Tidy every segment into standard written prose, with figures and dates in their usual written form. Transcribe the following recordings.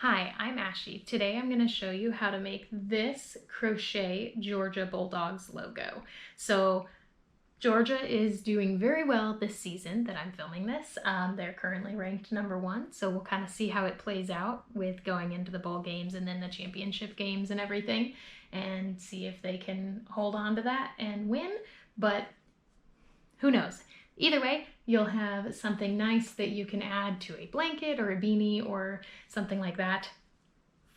Hi, I'm Ashley. Today I'm going to show you how to make this crochet Georgia Bulldogs logo. So Georgia is doing very well this season that I'm filming this. They're currently ranked #1, so we'll kind of see how it plays out with going into the bowl games and then the championship games and everything, and see if they can hold on to that and win, but who knows. Either way, you'll have something nice that you can add to a blanket or a beanie or something like that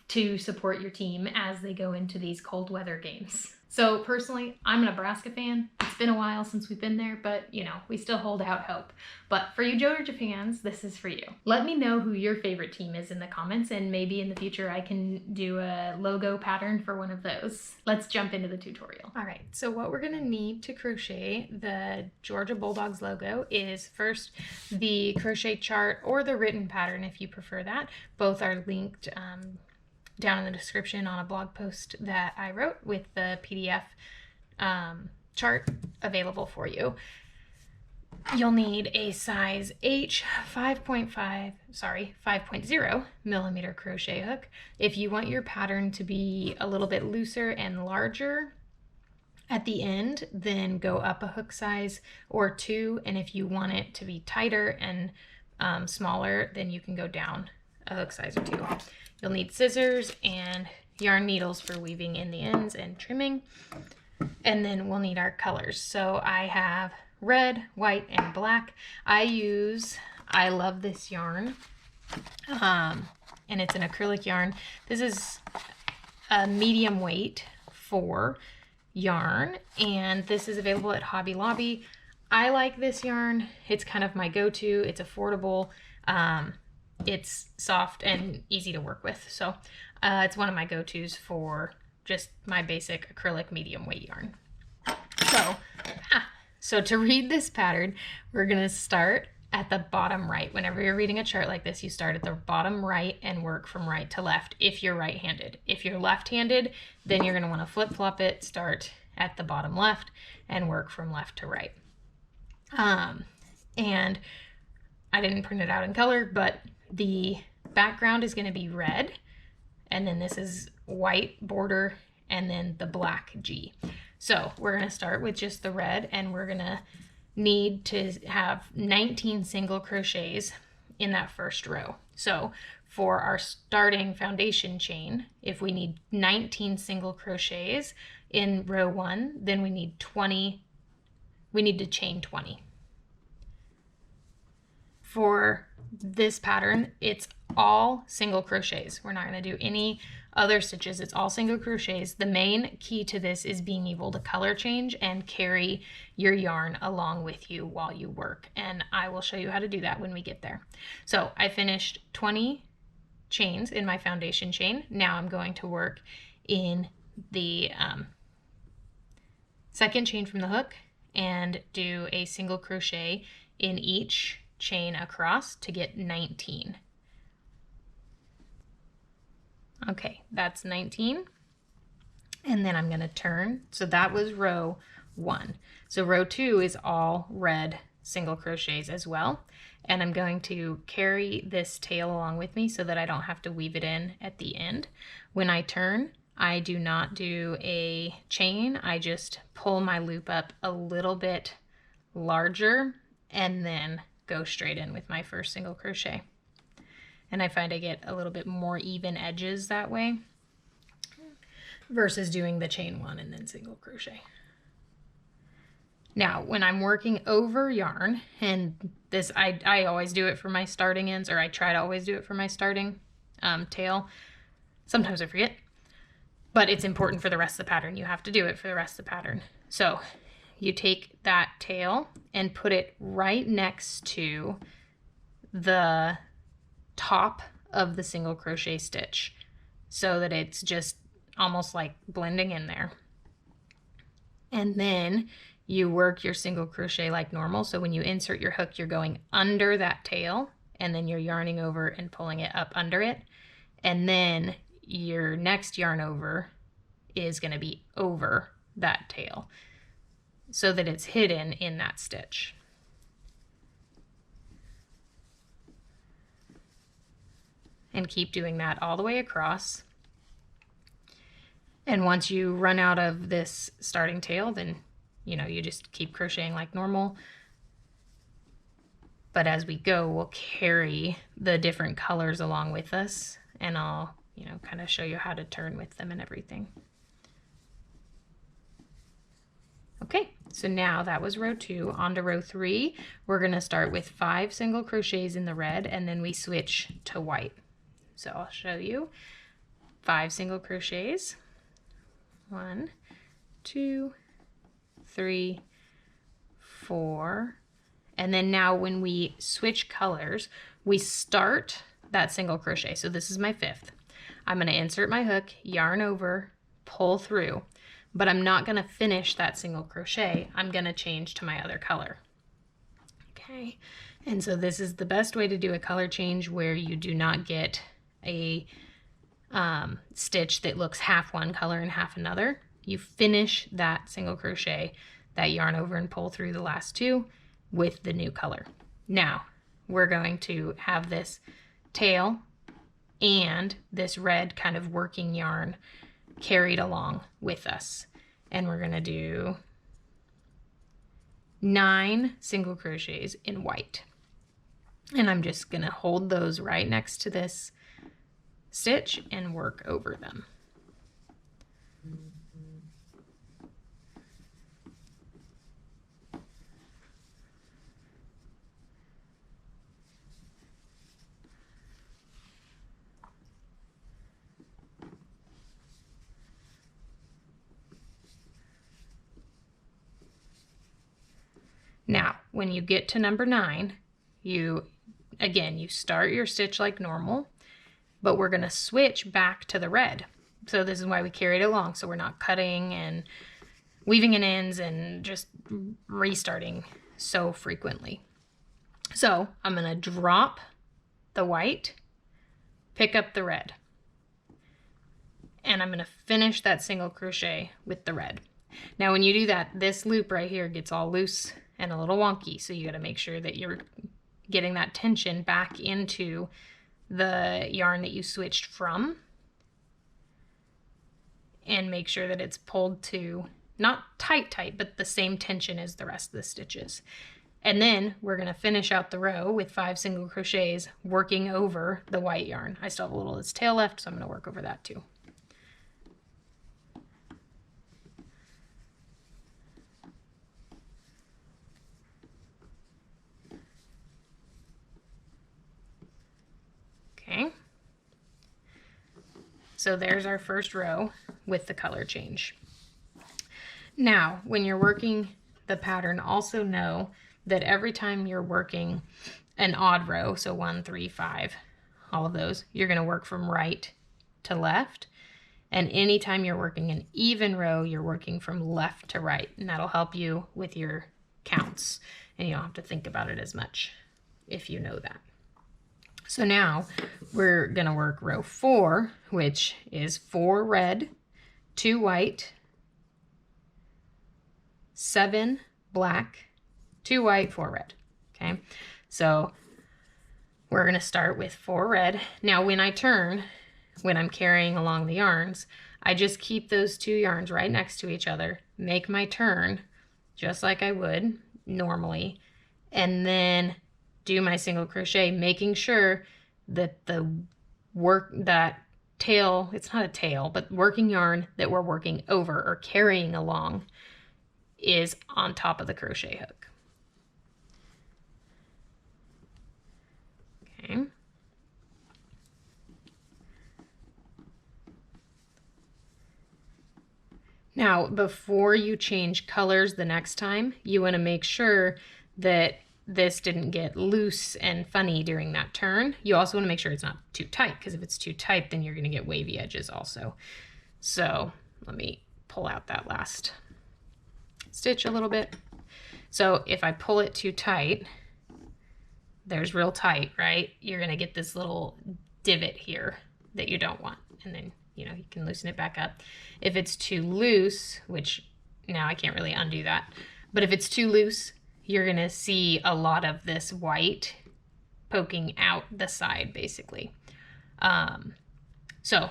to support your team as they go into these cold weather games. So personally, I'm a Nebraska fan. It's been a while since we've been there, but you know, we still hold out hope. But for you Georgia fans, this is for you. Let me know who your favorite team is in the comments, and maybe in the future I can do a logo pattern for one of those. Let's jump into the tutorial. All right, so what we're gonna need to crochet the Georgia Bulldogs logo is first the crochet chart or the written pattern if you prefer that. Both are linked down in the description on a blog post that I wrote with the PDF chart available for you. You'll need a size H 5.0 millimeter crochet hook. If you want your pattern to be a little bit looser and larger at the end, then go up a hook size or 2, and if you want it to be tighter and smaller, then you can go down a hook size or 2. You'll need scissors and yarn needles for weaving in the ends and trimming. And then we'll need our colors. So I have red, white, and black. I love this yarn. And it's an acrylic yarn. This is a medium weight for yarn, and this is available at Hobby Lobby. I like this yarn. It's kind of my go-to. It's affordable. It's soft and easy to work with. So it's one of my go-tos for just my basic acrylic medium weight yarn. So to read this pattern, we're gonna start at the bottom right. Whenever you're reading a chart like this, you start at the bottom right and work from right to left if you're right-handed. If you're left-handed, then you're gonna wanna flip-flop it, start at the bottom left and work from left to right. And I didn't print it out in color, but the background is going to be red, and then this is white border, and then the black G. So we're going to start with just the red, and we're going to need to have 19 single crochets in that first row. So for our starting foundation chain, if we need 19 single crochets in row 1, then we need to chain 20. For this pattern, it's all single crochets. We're not going to do any other stitches. It's all single crochets. The main key to this is being able to color change and carry your yarn along with you while you work, and I will show you how to do that when we get there. So I finished 20 chains in my foundation chain. Now I'm going to work in the second chain from the hook and do a single crochet in each chain across to get 19. Okay, that's 19. And then I'm going to turn. So that was row 1. So row 2 is all red single crochets as well. And I'm going to carry this tail along with me so that I don't have to weave it in at the end. When I turn, I do not do a chain. I just pull my loop up a little bit larger and then go straight in with my first single crochet. And I find I get a little bit more even edges that way versus doing the chain 1 and then single crochet. Now, when I'm working over yarn, and this I always do it for my starting ends, or I try to always do it for my starting tail. Sometimes I forget, but it's important for the rest of the pattern. You have to do it for the rest of the pattern. So you take that tail and put it right next to the top of the single crochet stitch so that it's just almost like blending in there. And then you work your single crochet like normal. So when you insert your hook, you're going under that tail, and then you're yarning over and pulling it up under it. And then your next yarn over is going to be over that tail, so that it's hidden in that stitch. and keep doing that all the way across. And once you run out of this starting tail, then you just keep crocheting like normal. But as we go, we'll carry the different colors along with us, and I'll kind of show you how to turn with them and everything. Okay, so now that was row 2. On to row 3. We're going to start with 5 single crochets in the red, and then we switch to white. So I'll show you 5 single crochets. 1, 2, 3, 4. And then now when we switch colors, we start that single crochet. So this is my 5th. I'm going to insert my hook, yarn over, pull through, but I'm not going to finish that single crochet. I'm going to change to my other color. Okay, and so this is the best way to do a color change where you do not get a stitch that looks half one color and half another. You finish that single crochet, that yarn over and pull through the last 2 with the new color. Now we're going to have this tail and this red kind of working yarn carried along with us, and we're going to do 9 single crochets in white, and I'm just going to hold those right next to this stitch and work over them. Now, when you get to number 9, you start your stitch like normal, but we're going to switch back to the red. So this is why we carry it along, so we're not cutting and weaving in ends and just restarting so frequently. So I'm going to drop the white, pick up the red, and I'm going to finish that single crochet with the red. Now when you do that, this loop right here gets all loose and a little wonky, so you got to make sure that you're getting that tension back into the yarn that you switched from, and make sure that it's pulled to not tight, but the same tension as the rest of the stitches. And then we're going to finish out the row with 5 single crochets working over the white yarn. I still have a little of its tail left, so I'm going to work over that too. Okay, so there's our first row with the color change. Now, when you're working the pattern, also know that every time you're working an odd row, so 1, 3, 5, all of those, you're going to work from right to left. And anytime you're working an even row, you're working from left to right, and that'll help you with your counts, and you don't have to think about it as much if you know that. So now we're going to work row 4, which is 4 red, 2 white, 7 black, 2 white, 4 red. Okay, so we're going to start with 4 red. Now when I turn, when I'm carrying along the yarns, I just keep those 2 yarns right next to each other, make my turn just like I would normally, and then do my single crochet, making sure that that tail, it's not a tail, but working yarn that we're working over or carrying along is on top of the crochet hook. Okay. Now, before you change colors the next time, you want to make sure that this didn't get loose and funny during that turn. You also want to make sure it's not too tight, because if it's too tight, then you're going to get wavy edges also. So let me pull out that last stitch a little bit. So if I pull it too tight, there's real tight, right? You're going to get this little divot here that you don't want. And then, you can loosen it back up. If it's too loose, which now I can't really undo that, but if it's too loose, you're going to see a lot of this white poking out the side, basically. So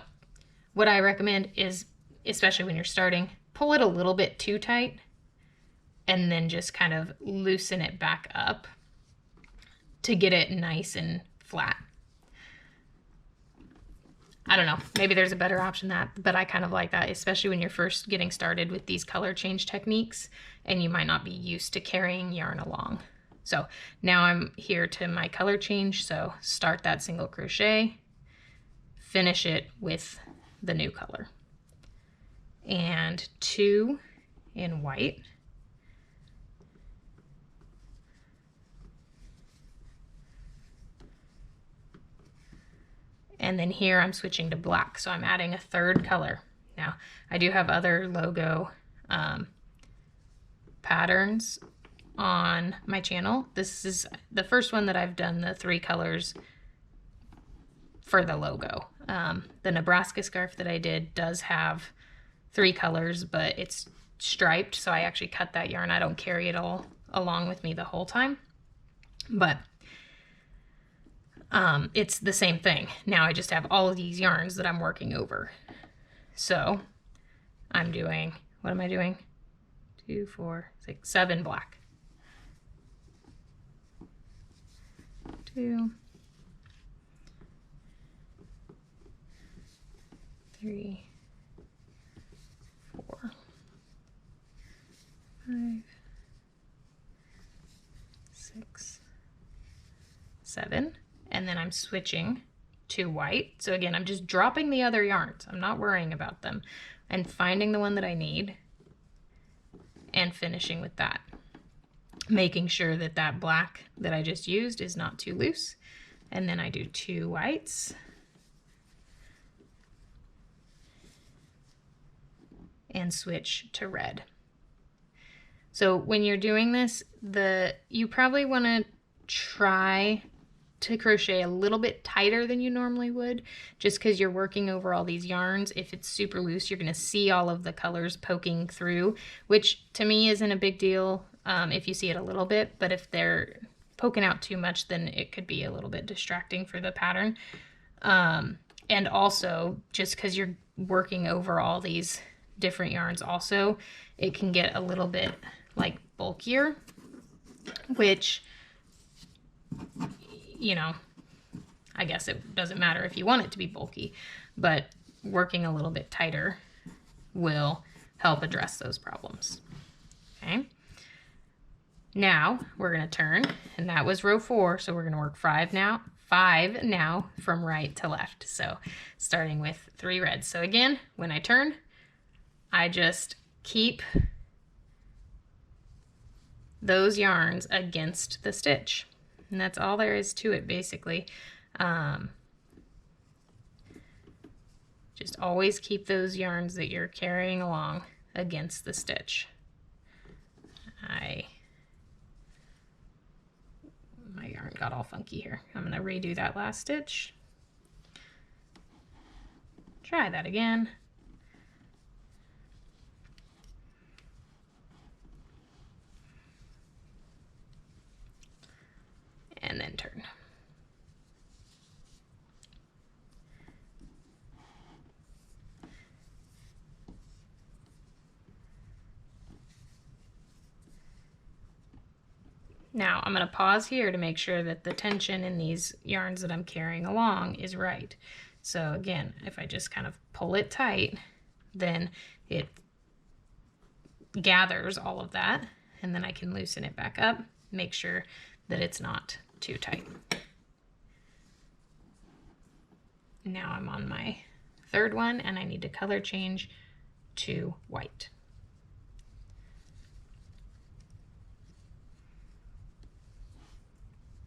what I recommend is, especially when you're starting, pull it a little bit too tight and then just kind of loosen it back up to get it nice and flat. I don't know, maybe there's a better option than that, but I kind of like that, especially when you're first getting started with these color change techniques and you might not be used to carrying yarn along. So now I'm here to my color change, so start that single crochet, finish it with the new color. And 2 in white. And then here I'm switching to black, so I'm adding a 3rd color. Now, I do have other logo patterns on my channel. This is the first one that I've done the 3 colors for the logo. The Nebraska scarf that I did does have 3 colors, but it's striped, so I actually cut that yarn. I don't carry it all along with me the whole time, but it's the same thing. Now I just have all of these yarns that I'm working over. So I'm doing, what am I doing? 2, 4, 6, 7 black. 2, 3, 4, 5, 6, 7. And then I'm switching to white. So again, I'm just dropping the other yarns. I'm not worrying about them. And finding the one that I need and finishing with that. Making sure that that black that I just used is not too loose. And then I do 2 whites. And switch to red. So when you're doing this, you probably want to try to crochet a little bit tighter than you normally would, just because you're working over all these yarns. If it's super loose, you're going to see all of the colors poking through, which to me isn't a big deal if you see it a little bit, but if they're poking out too much, then it could be a little bit distracting for the pattern. And also, just because you're working over all these different yarns also, it can get a little bit like bulkier, which, you know, I guess it doesn't matter if you want it to be bulky, but working a little bit tighter will help address those problems. Okay. Now we're going to turn, and that was row 4, so we're going to work 5 now from right to left. So starting with 3 reds. So again, when I turn, I just keep those yarns against the stitch. And that's all there is to it, basically. Just always keep those yarns that you're carrying along against the stitch. My yarn got all funky here. I'm going to redo that last stitch. Try that again. And then turn. Now I'm going to pause here to make sure that the tension in these yarns that I'm carrying along is right. So again, if I just kind of pull it tight, then it gathers all of that, and then I can loosen it back up, make sure that it's not too tight. Now I'm on my 3rd one, and I need to color change to white.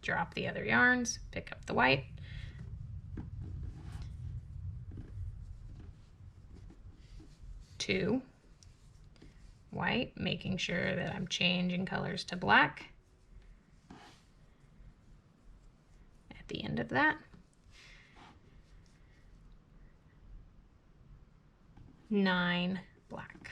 Drop the other yarns, pick up the white. Two white, making sure that I'm changing colors to black at the end of that. 9 black.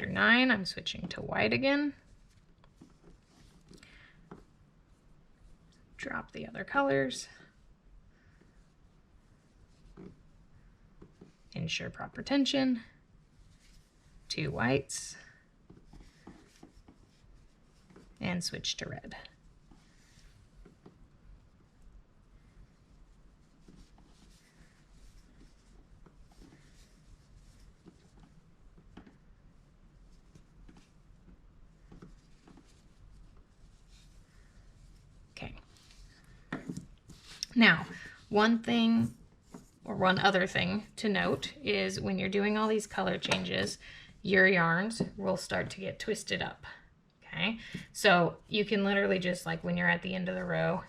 after 9, I'm switching to white again. Drop the other colors. Ensure proper tension. 2 whites. And switch to red. Okay. Now, one other thing to note is when you're doing all these color changes, your yarns will start to get twisted up. Okay, so you can literally just, like when you're at the end of the row,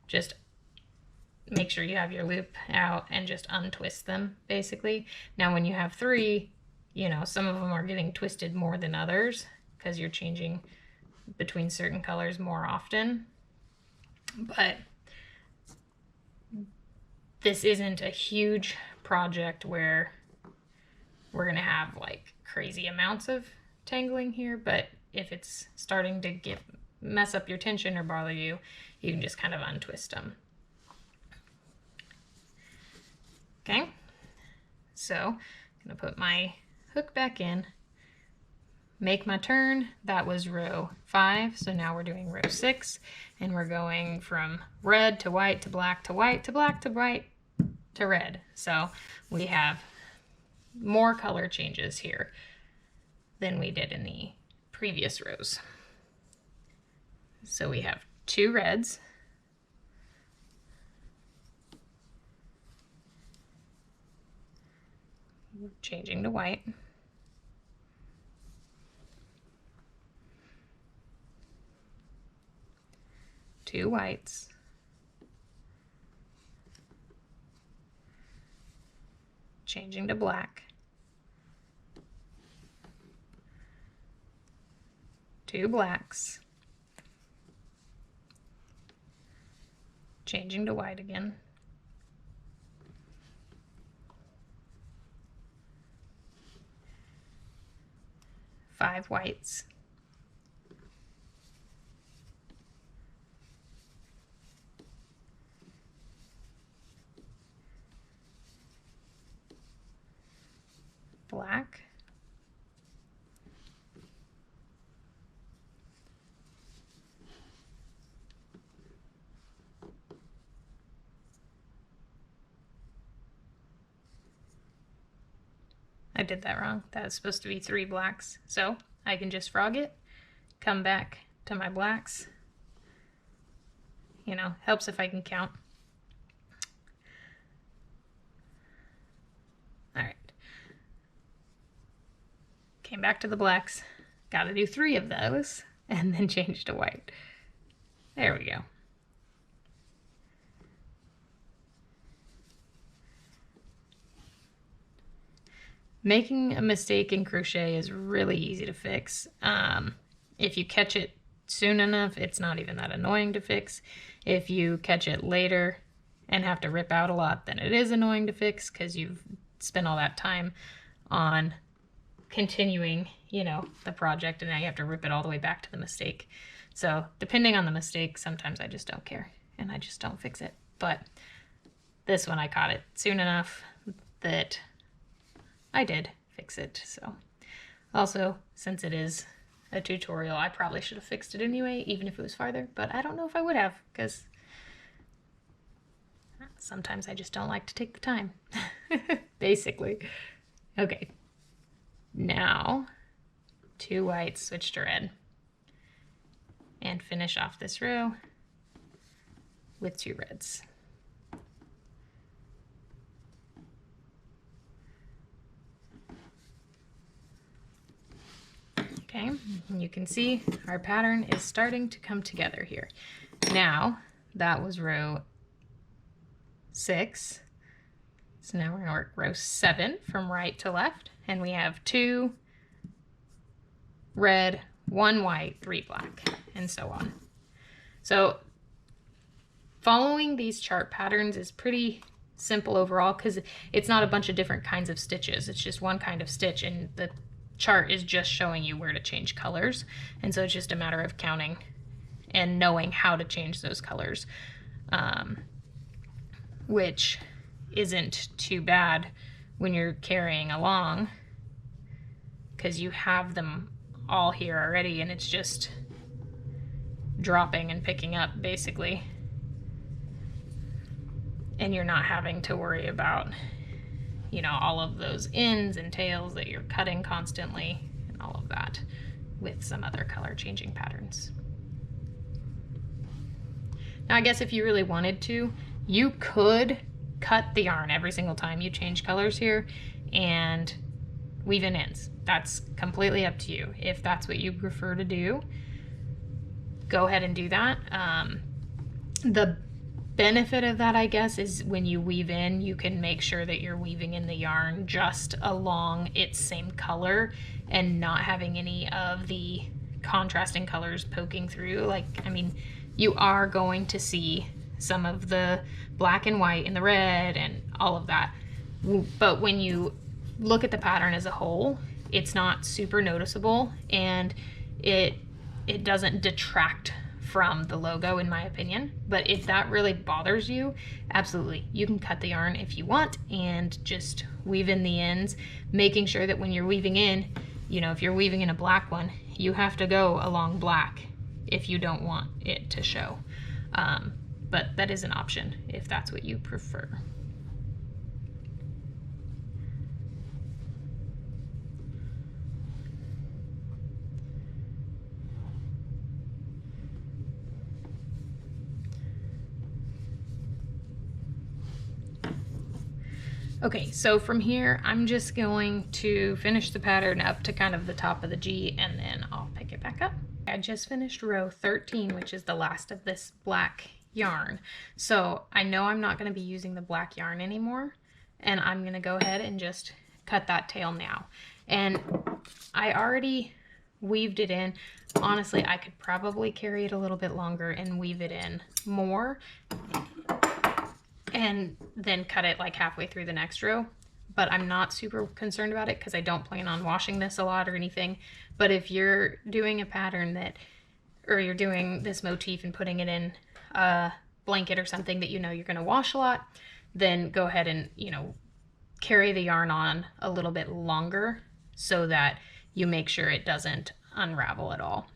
just make sure you have your loop out and just untwist them, basically. Now when you have 3, you know, some of them are getting twisted more than others because you're changing between certain colors more often. But this isn't a huge project where we're gonna have like crazy amounts of tangling here, but if it's starting to mess up your tension or bother you, you can just kind of untwist them. Okay, so I'm gonna put my hook back in, make my turn. That was row 5, so now we're doing row 6, and we're going from red to white to black to white to black to white to red. So we have more color changes here than we did in the previous rows. So we have 2 reds, changing to white, 2 whites, changing to black, 2 blacks, changing to white again, 5 whites, black, I did that wrong. That was supposed to be 3 blacks. So I can just frog it, come back to my blacks. You know, helps if I can count. All right. Came back to the blacks. Got to do 3 of those and then change to white. There we go. Making a mistake in crochet is really easy to fix. If you catch it soon enough, it's not even that annoying to fix. If you catch it later and have to rip out a lot, then it is annoying to fix because you've spent all that time on continuing, you know, the project, and now you have to rip it all the way back to the mistake. So depending on the mistake, sometimes I just don't care and I just don't fix it. But this one I caught it soon enough that I did fix it. So also, since it is a tutorial, I probably should have fixed it anyway, even if it was farther, but I don't know if I would have, because sometimes I just don't like to take the time, basically. Okay, now 2 whites, switch to red, and finish off this row with 2 reds. Okay, and you can see our pattern is starting to come together here. Now, that was row 6. So now we're going to work row 7 from right to left, and we have 2 red, 1 white, 3 black, and so on. So following these chart patterns is pretty simple overall because it's not a bunch of different kinds of stitches. It's just one kind of stitch, and the chart is just showing you where to change colors, and so it's just a matter of counting and knowing how to change those colors, which isn't too bad when you're carrying along because you have them all here already and it's just dropping and picking up basically, and you're not having to worry about, you know, all of those ends and tails that you're cutting constantly and all of that with some other color changing patterns. Now I guess if you really wanted to, you could cut the yarn every single time you change colors here and weave in ends. That's completely up to you. If that's what you prefer to do, go ahead and do that. The benefit of that, I guess, is when you weave in, you can make sure that you're weaving in the yarn just along its same color and not having any of the contrasting colors poking through. Like, I mean, you are going to see some of the black and white and the red and all of that. But when you look at the pattern as a whole, it's not super noticeable and it doesn't detract from the logo, in my opinion. But if that really bothers you, absolutely, you can cut the yarn if you want and just weave in the ends, making sure that when you're weaving in, you know, if you're weaving in a black one, you have to go along black if you don't want it to show. But that is an option if that's what you prefer. Okay, so from here, I'm just going to finish the pattern up to kind of the top of the G and then I'll pick it back up. I just finished row 13, which is the last of this black yarn. So I know I'm not going to be using the black yarn anymore, and I'm going to go ahead and just cut that tail now. And I already weaved it in. Honestly, I could probably carry it a little bit longer and weave it in more and then cut it like halfway through the next row. But I'm not super concerned about it because I don't plan on washing this a lot or anything. But if you're doing a pattern that, or you're doing this motif and putting it in a blanket or something that you know you're going to wash a lot, then go ahead and, you know, carry the yarn on a little bit longer so that you make sure it doesn't unravel at all.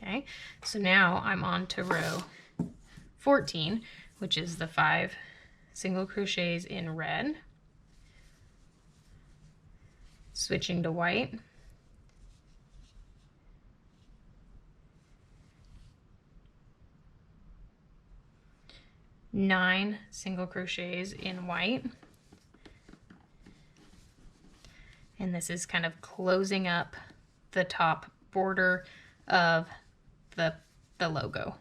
Okay, so now I'm on to row 14, which is the 5 single crochets in red, switching to white, nine single crochets in white, and this is kind of closing up the top border of the logo.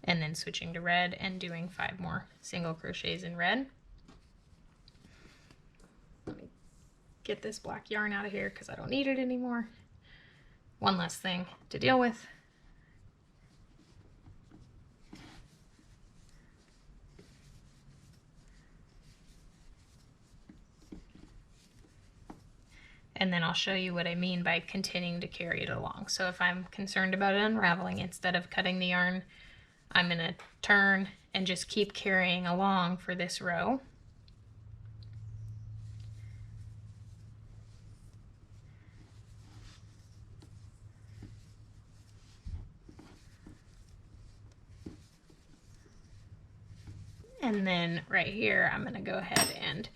And then switching to red and doing 5 more single crochets in red. Let me get this black yarn out of here because I don't need it anymore. One less thing to deal with. And then I'll show you what I mean by continuing to carry it along. So if I'm concerned about it unraveling, instead of cutting the yarn, I'm going to turn and just keep carrying along for this row. And then right here, I'm going to go ahead and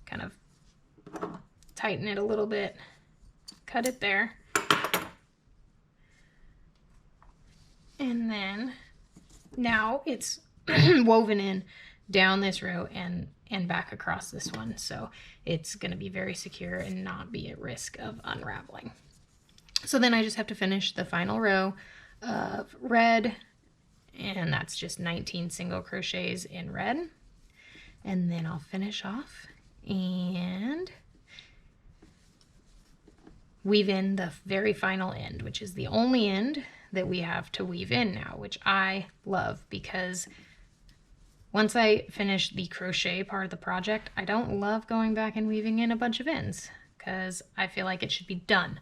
kind of tighten it a little bit, cut it there. And then now it's woven in down this row and back across this one. So it's going to be very secure and not be at risk of unraveling. So then I just have to finish the final row of red, and that's just 19 single crochets in red. And then I'll finish off and weave in the very final end, which is the only end that we have to weave in now, which I love because once I finish the crochet part of the project, I don't love going back and weaving in a bunch of ends because I feel like it should be done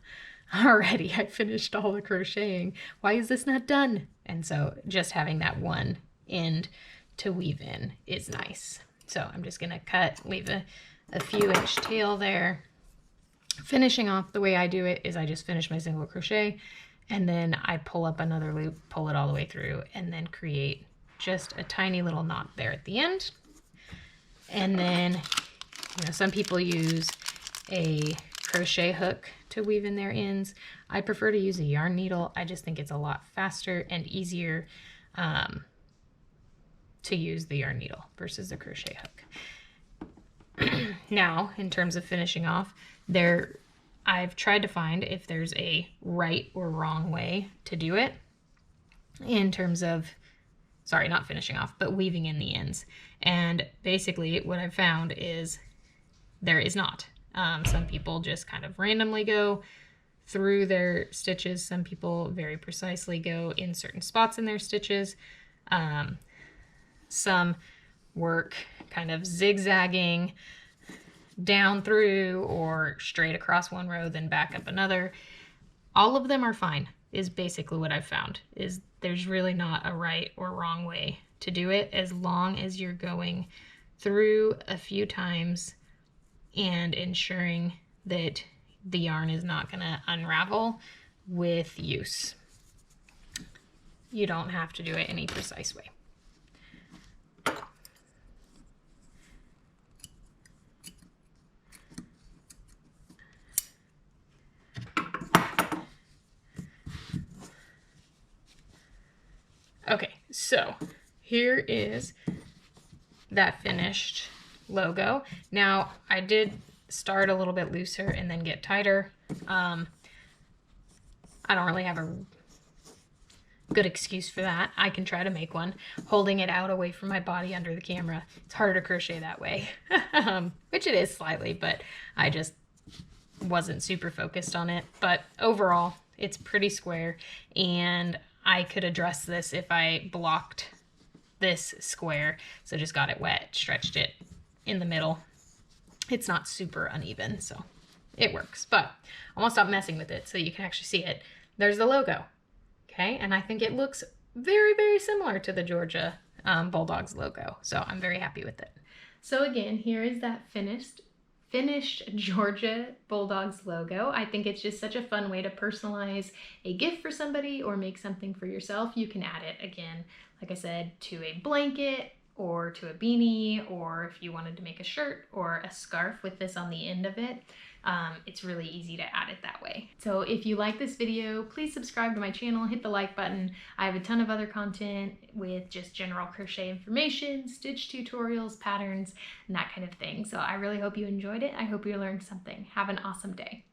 already. I finished all the crocheting. Why is this not done? And so just having that one end to weave in is nice. So I'm just gonna leave a few inch tail there. Finishing off, the way I do it is I just finish my single crochet and then I pull up another loop, pull it all the way through, and then create just a tiny little knot there at the end. And then, you know, some people use a crochet hook to weave in their ends. I prefer to use a yarn needle. I just think it's a lot faster and easier to use the yarn needle versus the crochet hook. Now, in terms of finishing off, I've tried to find if there's a right or wrong way to do it in terms of, sorry, not finishing off, but weaving in the ends. And basically what I've found is there is not. Some people just kind of randomly go through their stitches. Some people very precisely go in certain spots in their stitches. Some work kind of zigzagging down through or straight across one row, then back up another. All of them are fine, is basically what I've found, is there's really not a right or wrong way to do it as long as you're going through a few times and ensuring that the yarn is not going to unravel with use. You don't have to do it any precise way. Okay, so here is that finished logo. Now, I did start a little bit looser and then get tighter. I don't really have a good excuse for that. I can try to make one. Holding it out away from my body under the camera, it's harder to crochet that way, which it is slightly, but I just wasn't super focused on it. But overall, it's pretty square, and I could address this if I blocked this square. So just got it wet, stretched it in the middle. It's not super uneven, so it works. But I won't stop messing with it so you can actually see it. There's the logo, okay? And I think it looks very, very similar to the Georgia Bulldogs logo. So I'm very happy with it. So again, here is that finished Georgia Bulldogs logo. I think it's just such a fun way to personalize a gift for somebody or make something for yourself. You can add it, again, like I said, to a blanket or to a beanie, or if you wanted to make a shirt or a scarf with this on the end of it. It's really easy to add it that way. So if you like this video, please subscribe to my channel, hit the like button. I have a ton of other content with just general crochet information, stitch tutorials, patterns, and that kind of thing. So I really hope you enjoyed it. I hope you learned something. Have an awesome day.